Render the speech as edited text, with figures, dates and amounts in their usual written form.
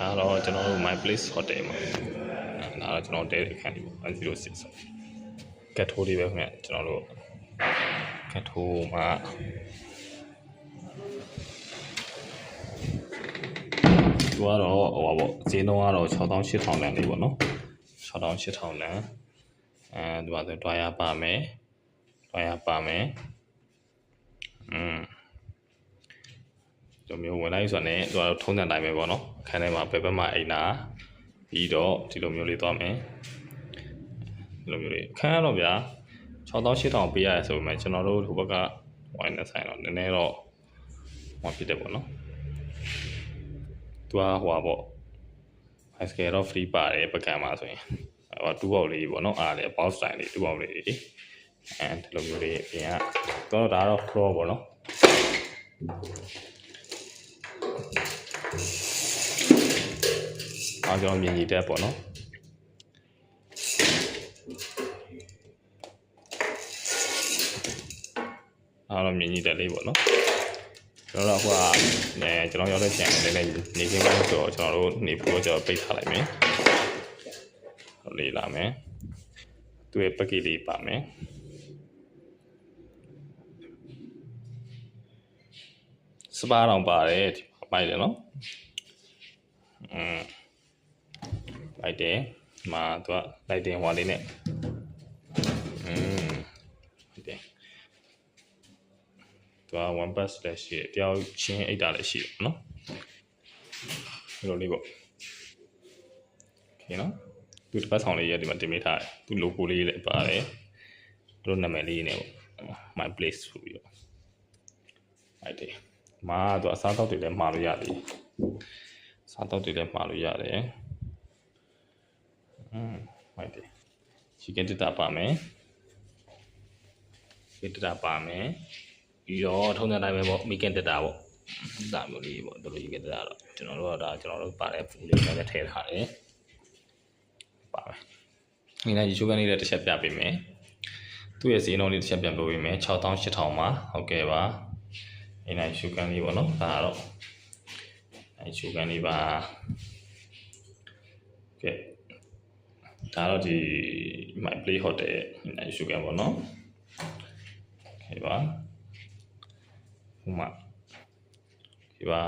ဒါတော့ကျွန်တော်တို့ my place hotel မှာဒါတော့ကျွန်တော်တဲအခန်းလေးပေါ့106ကတ်ထိုးလေးပဲခင်ဗျကျွန်တော်တို့ကတ်ထိုးမှာသူကတော့ဟိုပါပေါ့ဈေးနှုန်းကတော့6800လမ်းလေးပေါ့နော်6800လမ်းသူကဆိုတွားရပါမယ်ဒီမျိုးဝင်လိုက်ဆိုတော့ねသူကတော့ထုံးစံတိုင်းပဲပေါ့နော်အခန်းထဲမှာဘယ်ဘက်မှာအိမ်နာပြီးတော့ဒီလိုမျိုးလေးသွားမယ်ဒီလိုမျိုးလေးအခန်းကတော့ဗျာ6800ပေးရတယ်ဆိုပေမဲ့ကျွန်တော်တို့ဟိုဘက်ကဝိုင်းနေဆိုင်တော့နည်းနည်းတော့ဟောဖြစ်တယ်ပေါ့နော်သူကဟိုပါပေါ့ high scale တော့ free ပါတယ်ပကံမှာဆိုရင်ဟိုတူပေါက်လေးပေါ့နော်အားလေ box style လေးတူပေါက်လေးဒီလိုမျိုးလေးပြင်ကတော့ဒါတော့ floor ပေါ့နော်အားကျွန်တော်မြင်ကြည့်တဲ့ပေါ့နော်အားတော့မြင်ကြည့်တဲ့လေးပေါ့နော်ကျွန်တော်တို့ဟိုကကျွန်တော်ရောက်တဲ့ချိန်နဲ့နေခင်းပိုင်းဆိုတော့ကျွန်တော်တို့နေပြီးတော့ပိတ်ထားလိုက်မယ်ဟုတ်လေးလာမယ်သူ့ရဲ့ package လေးပါမယ်စပါးတောင်ပါတယ်ဒီပိုက်တယ်နော်လိုက်တယ်မှာသူကလိုက်တင်ဟွာလေးနဲ့ဟုတ်တယ်သူက one pass လည်းရှိတယ်တယောက်ချင်းအိတ်တာလည်းရှိတယ်နော်ဒီလိုလေးပေါ့โอเคနော်သူတစ်ပတ်ဆောင်လေးရဒီမှာတင်ပေးထားတယ်သူ logo လေးလည်းပါတယ်သူတို့နာမည်လေးနဲ့ပေါ့ my place ဆိုပြီးတော့ဟုတ်တယ်မှာသူအစားတောက်တွေလည်းမှာလို့ရတယ်စားတောက်တွေလည်းမှာလို့ရတယ်ဟုတ်တယ် chicken တက်တာပါမယ်တက်တာပါမယ်ပြီးတော့ထုံးစံတိုင်းပဲပေါ့မိခင်တက်တာပေါ့ဒါမျိုးလေးပေါ့တို့လိုကြီးတက်တာတော့ကျွန်တော်တို့ကဒါကျွန်တော်တို့ပါတဲ့ဖူးလေးလည်းထည့်ထားတယ်ပါမယ်ဒီနေ့ရေချိုးကန်လေးလည်းတစ်ချက်ပြပေးမယ်သူ့ရဲ့ဈေးနှုန်းလေးတစ်ချက်ပြန်ပြောပေးမယ်6800မှာဟုတ်ကဲ့ပါဒီနေ့ရေချိုးကန်လေးပေါ့နော်ဒါကတော့ရေချိုးကန်လေးပါကဲဒါတော့ဒီ my play hotel ရေချိုးကန်ပေါ့နော်โอเคပါဟိုမှာဒီပါ